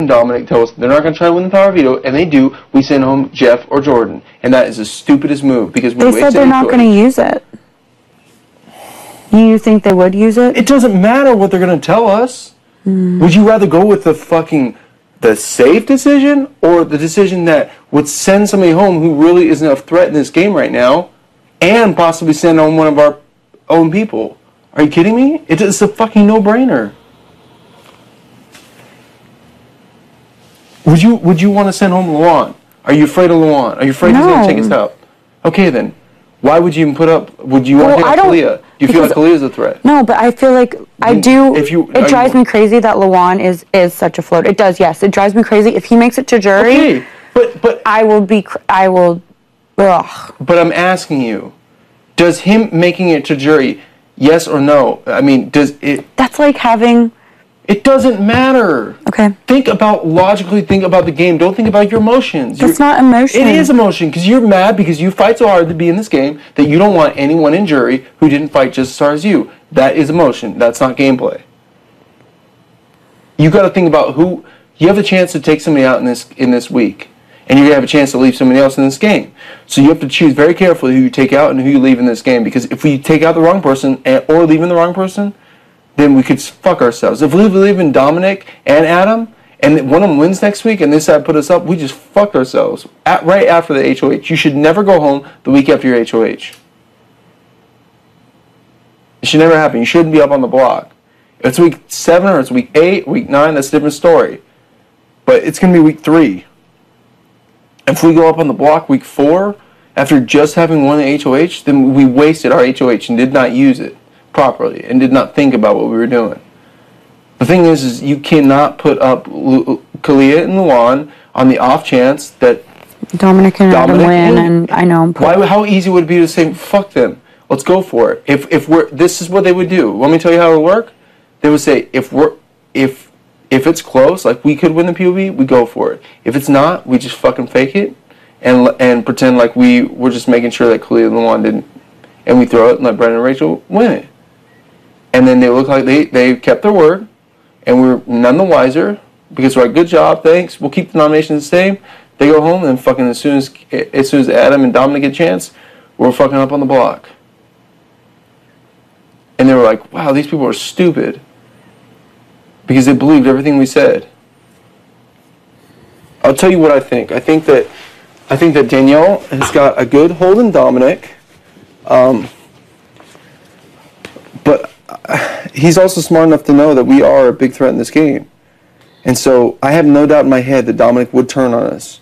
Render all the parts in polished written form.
Dominic tell us they're not going to try to win the power veto, and they do, we send home Jeff or Jordan. And that is the stupidest move because we They said they're not going to use it. You think they would use it? It doesn't matter what they're going to tell us. Would you rather go with the safe decision or the decision that would send somebody home who really isn't a threat in this game right now and possibly send home one of our own people? Are you kidding me? It's a fucking no-brainer. Would you want to send home Luan? Are you afraid of Luan? Are you afraid he's going to take us out? Okay, then. Why would you even put up... Would you want to take out Kalia? Do you feel like Kalia is a threat? No, but I feel like it drives me crazy that Luan is such a float. It does, yes. It drives me crazy. If he makes it to jury... Okay, but... Ugh. But I'm asking you, does him making it to jury, yes or no? I mean, does it... That's like having... It doesn't matter. Okay. Logically think about the game. Don't think about your emotions. That's not emotion. It is emotion because you're mad because you fight so hard to be in this game that you don't want anyone in jury who didn't fight just as hard as you. That is emotion. That's not gameplay. You got to think about who... You have a chance to take somebody out in this week. And you're going to have a chance to leave somebody else in this game. So you have to choose very carefully who you take out and who you leave in this game. Because if we take out the wrong person or leave in the wrong person... then we could fuck ourselves. If we believe in Dominic and Adam, and one of them wins next week, and this side put us up, we just fucked ourselves right after the HOH. You should never go home the week after your HOH. It should never happen. You shouldn't be up on the block. If it's week 7 or it's week 8, week 9, that's a different story. But it's going to be week 3. If we go up on the block week 4, after just having won the HOH, then we wasted our HOH and did not use it properly and did not think about what we were doing. The thing is you cannot put up Kalia and Luan on the off chance that Dominic and Adam win, and I know. How easy would it be to say, fuck them, let's go for it? This is what they would do. Want me to tell you how it would work? They would say, if it's close, like we could win the POV, we go for it. If it's not, we just fucking fake it and pretend like we were just making sure that Kalia and Luan didn't, and we throw it and let Brendan and Rachel win it. And then they look like they kept their word, and we're none the wiser because we're like, good job, thanks. We'll keep the nominations the same. They go home, and fucking as soon as Adam and Dominic get a chance, we're fucking up on the block. And they were like, wow, these people are stupid because they believed everything we said. I'll tell you what I think. I think that Danielle has got a good hold on Dominic, but he's also smart enough to know that we are a big threat in this game. And so I have no doubt in my head that Dominic would turn on us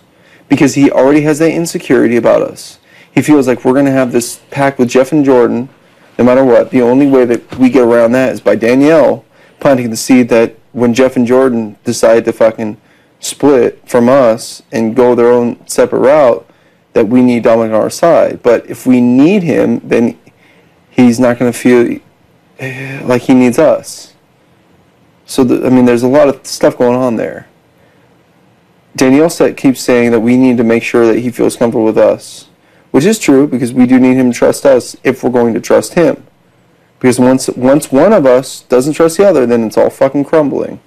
because he already has that insecurity about us. He feels like we're going to have this pact with Jeff and Jordan no matter what. The only way that we get around that is by Danielle planting the seed that when Jeff and Jordan decide to fucking split from us and go their own separate route, that we need Dominic on our side. But if we need him, then he's not going to feel like he needs us. So, there's a lot of stuff going on there. Danielle keeps saying that we need to make sure that he feels comfortable with us, which is true because we do need him to trust us if we're going to trust him. Because once one of us doesn't trust the other, then it's all fucking crumbling.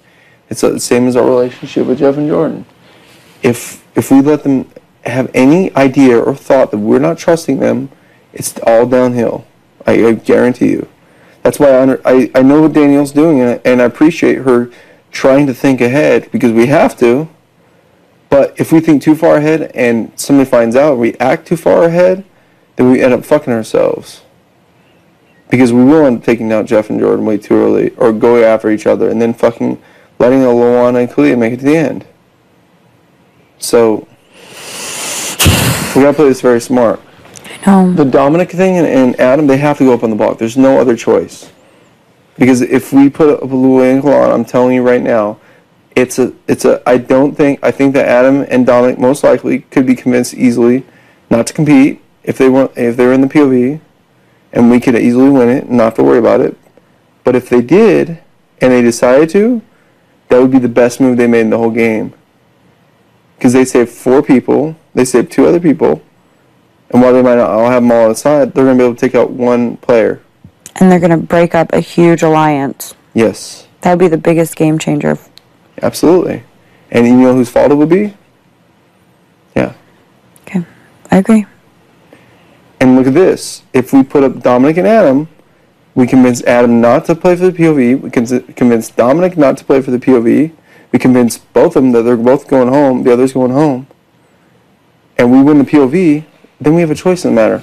It's the same as our relationship with Jeff and Jordan. If we let them have any idea or thought that we're not trusting them, it's all downhill. I guarantee you. That's why I know what Danielle's doing, and I appreciate her trying to think ahead, because we have to. But if we think too far ahead and somebody finds out we act too far ahead, then we end up fucking ourselves. Because we will end up taking out Jeff and Jordan way too early, or going after each other, and then fucking letting Luana and Kalia make it to the end. So, we gotta play this very smart. The Dominic thing and Adam, they have to go up on the block. There's no other choice. Because if we put up Lou and Kalan, I'm telling you right now, I think that Adam and Dominic most likely could be convinced easily not to compete if they were in the POV, and we could easily win it and not have to worry about it. But if they did and they decided to, that would be the best move they made in the whole game. Because they saved 4 people, they saved 2 other people. And while they might not all have them all on the side, they're going to be able to take out 1 player. And they're going to break up a huge alliance. Yes. That would be the biggest game changer. Absolutely. And you know whose fault it would be? Yeah. Okay. I agree. And look at this. If we put up Dominic and Adam, we convince Adam not to play for the POV. We convince Dominic not to play for the POV. We convince both of them that they're both going home. The other's going home. And we win the POV. Then we have a choice in the matter.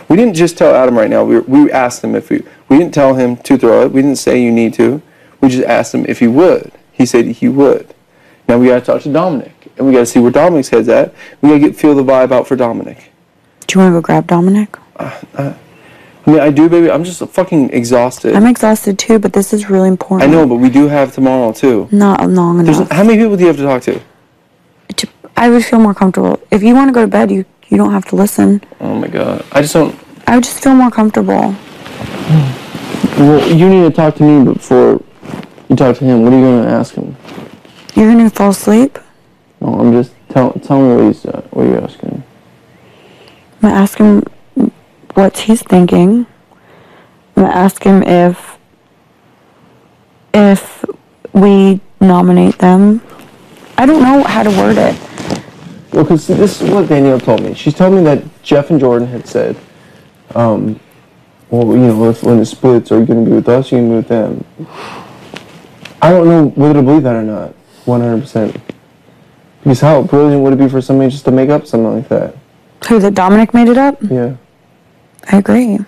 We didn't just tell Adam right now. We asked him if we didn't tell him to throw it. We didn't say you need to. We just asked him if he would. He said he would. Now we got to talk to Dominic. And we got to see where Dominic's head's at. We got to feel the vibe out for Dominic. Do you want to go grab Dominic? I mean, I do, baby. I'm just fucking exhausted. I'm exhausted too, but this is really important. I know, but we do have tomorrow too. Not long enough. How many people do you have to talk to? I would feel more comfortable. If you want to go to bed, you don't have to listen. Oh my God. I would just feel more comfortable. Well, you need to talk to me before you talk to him. What are you going to ask him? You're going to fall asleep? No, I'm just... Tell me what you're asking. I'm going to ask him what he's thinking. I'm going to ask him if we nominate them. I don't know how to word it. Well, because this is what Danielle told me. She told me that Jeff and Jordan had said, well, you know, when it splits, are you going to be with us or are you going to be with them? I don't know whether to believe that or not, 100%. Because how brilliant would it be for somebody just to make up something like that? Who, that Dominic made it up? Yeah. I agree.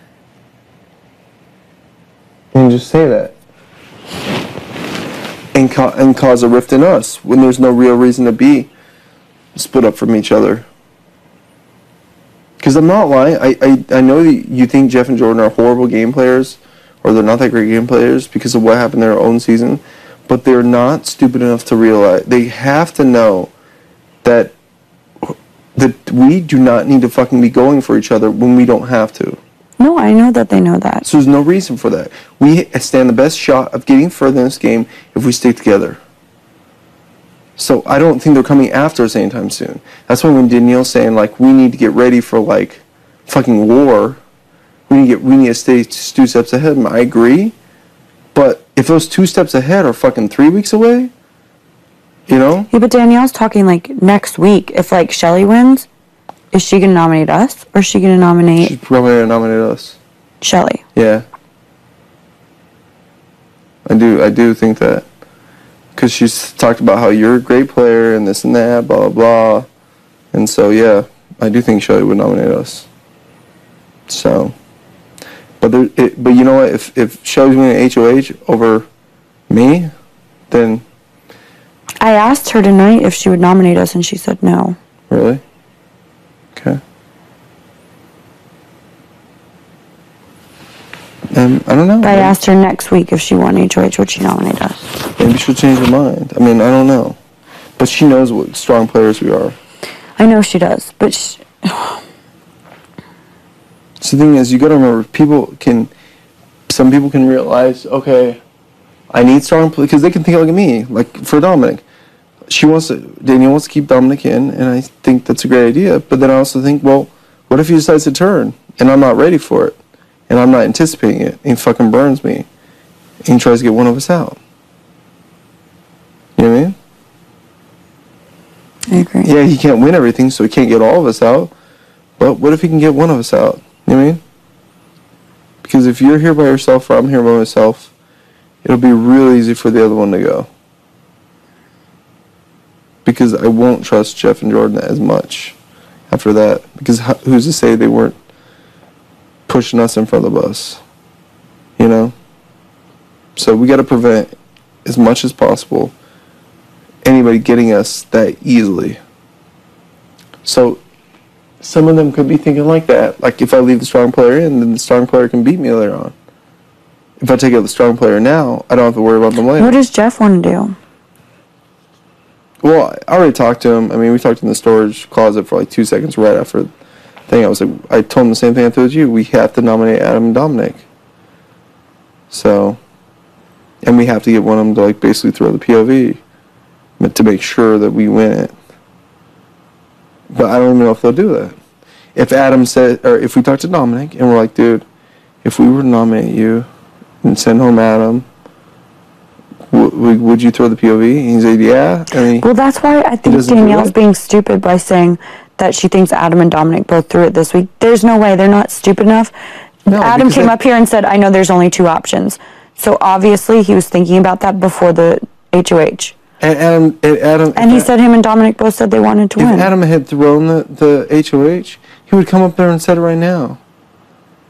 And just say that. And cause a rift in us when there's no real reason to be split up from each other. Because I'm not lying. I know that you think Jeff and Jordan are horrible game players, or they're not that great game players because of what happened in their own season, but they're not stupid enough to realize. They have to know that we do not need to fucking be going for each other when we don't have to. No, I know that they know that. So there's no reason for that. We stand the best shot of getting further in this game if we stick together. So I don't think they're coming after us anytime soon. That's why when Danielle's saying, like, we need to get ready for, like, fucking war, we need to stay 2 steps ahead of them. I agree. But if those 2 steps ahead are fucking 3 weeks away, you know? Yeah, but Danielle's talking, like, next week. If, like, Shelly wins, is she going to nominate us? Or is she going to nominate... She's probably going to nominate us. Shelly. Yeah. I do think that. Because she's talked about how you're a great player and this and that, blah, blah, blah. And so, yeah, I do think Shelly would nominate us. So, but you know what? If Shelly's winning HOH over me, then... I asked her tonight if she would nominate us, and she said no. Really? Okay. I don't know. But I asked her next week if she won HOH, would she nominate us? Maybe she'll change her mind. I mean, I don't know. But she knows what strong players we are. I know she does, but So the thing is, you got to remember, some people can realize, okay, I need strong players, because they can think like me, like for Dominic. Danielle wants to keep Dominic in, and I think that's a great idea. But then I also think, well, what if he decides to turn, and I'm not ready for it, and I'm not anticipating it, and he fucking burns me, and he tries to get one of us out? You know what I mean? I agree. Yeah, he can't win everything, so he can't get all of us out. But what if he can get one of us out? You know what I mean? Because if you're here by yourself or I'm here by myself, it'll be real easy for the other one to go. Because I won't trust Jeff and Jordan as much after that. Because who's to say they weren't pushing us in front of the bus? You know? So we got to prevent, as much as possible, anybody getting us that easily. So some of them could be thinking like that. Like, if I leave the strong player in, then the strong player can beat me later on. If I take out the strong player now, I don't have to worry about them later. What does Jeff want to do? Well, I already talked to him. I mean, we talked in the storage closet for like 2 seconds right after the thing. I told him the same thing I told you. We have to nominate Adam and Dominic. So, and we have to get one of them to, like, basically throw the POV to make sure that we win it. But I don't even know if they'll do that. If Adam said, or if we talk to Dominic and we're like, dude, if we were to nominate you and send home Adam, would you throw the POV? And he said, yeah. Well, that's why I think Danielle's being stupid by saying that she thinks Adam and Dominic both threw it this week. There's no way. They're not stupid enough. No, Adam came up here and said, I know there's only 2 options. So obviously he was thinking about that before the HOH. And he said him and Dominic both said they wanted to win. If Adam had thrown the HOH, he would come up there and said it right now.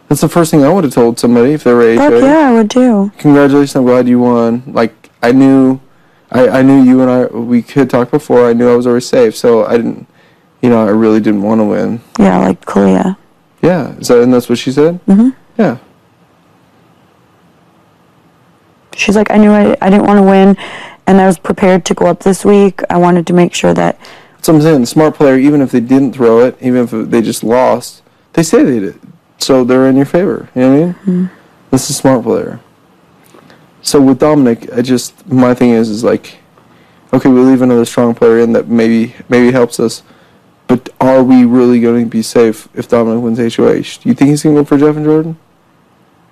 That's the first thing I would have told somebody if they were HOH. Yeah, I would too. Congratulations, I'm glad you won. Like, I knew you and we could talk before. I knew I was already safe, so I didn't, I really didn't want to win. Yeah, like Kalia. Yeah, and that's what she said? Mm-hmm. Yeah. She's like, I knew I didn't want to win, and I was prepared to go up this week. I wanted to make sure that... That's what I'm saying. The smart player, even if they didn't throw it, even if they just lost, they say they did. So they're in your favor. You know what I mean? Mm-hmm. This is a smart player. So with Dominic, my thing is like, okay, we leave another strong player in that maybe helps us, but are we really going to be safe if Dominic wins HOH? Do you think he's going to go for Jeff and Jordan?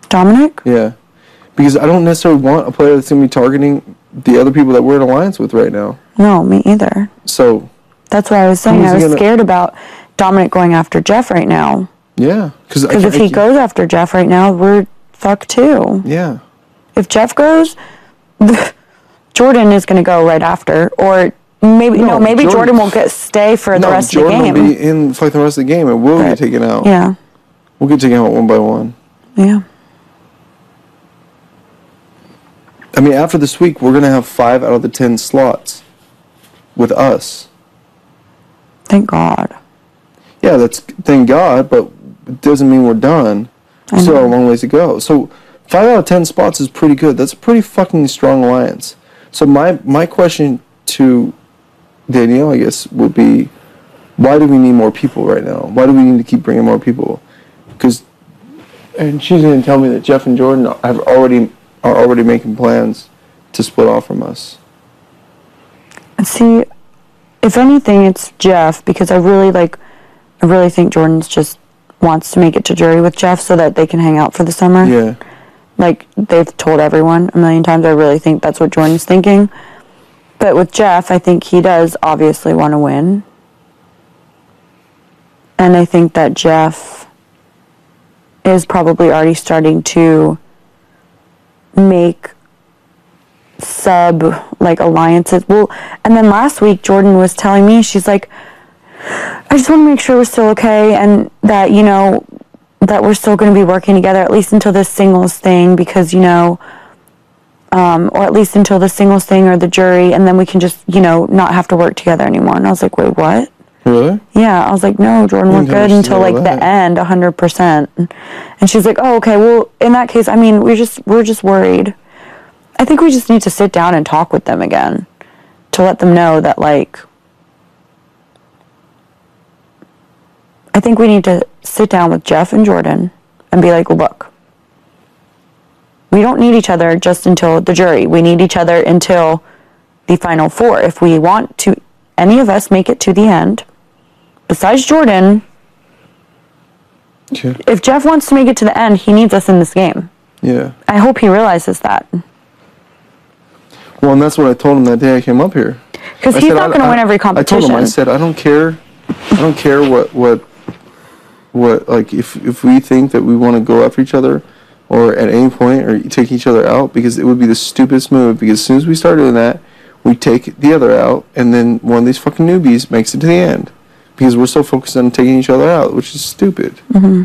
Dominic? Yeah. Because I don't necessarily want a player that's going to be targeting the other people that we're in alliance with right now. No, me either. So... That's what I was saying. I was scared about Dominic going after Jeff right now. Yeah. Because if he goes after Jeff right now, we're fucked too. Yeah. If Jeff goes, Jordan is going to go right after. Or maybe Jordan will stay for the rest of the game. Jordan will be in for the rest of the game and we'll get taken out. Yeah. We'll get taken out one by one. Yeah. I mean, after this week, we're going to have 5 out of the 10 slots with us. Thank God. Yeah, thank God, but it doesn't mean we're done. We still have a long ways to go. So 5 out of 10 spots is pretty good. That's a pretty fucking strong alliance. So my question to Danielle, I guess, would be, why do we need more people right now? Why do we need to keep bringing more people? And she's going to tell me that Jeff and Jordan are already making plans to split off from us. See, if anything, it's Jeff, because I really think Jordan's just wants to make it to jury with Jeff so that they can hang out for the summer. Yeah. Like, they've told everyone a million times. I really think that's what Jordan's thinking. But with Jeff, I think he does obviously want to win. And I think that Jeff is probably already starting to make alliances. Well, and then last week Jordan was telling me, she's like, I just want to make sure we're still okay and that, that we're still going to be working together at least until this singles thing because, or at least until the singles thing or the jury, and then we can just, not have to work together anymore. And I was like, wait, what? Really? Yeah, I was like, no, Jordan, we're good until the end, 100%. And she's like, oh, okay, well, in that case, I mean, we're just worried. I think we just need to sit down and talk with them again to let them know that, I think we need to sit down with Jeff and Jordan and be like, look, we don't need each other just until the jury. We need each other until the final 4. If we want to, any of us make it to the end, besides Jordan, yeah. If Jeff wants to make it to the end, he needs us in this game. Yeah. I hope he realizes that. Well, and that's what I told him that day I came up here. Because he's not going to win every competition. I told him, I said, I don't care what if we think that we want to go after each other or at any point or take each other out, because it would be the stupidest move, because as soon as we start doing that, we take the other out, and then one of these fucking newbies makes it to the end. Because we're so focused on taking each other out, which is stupid. Mm-hmm.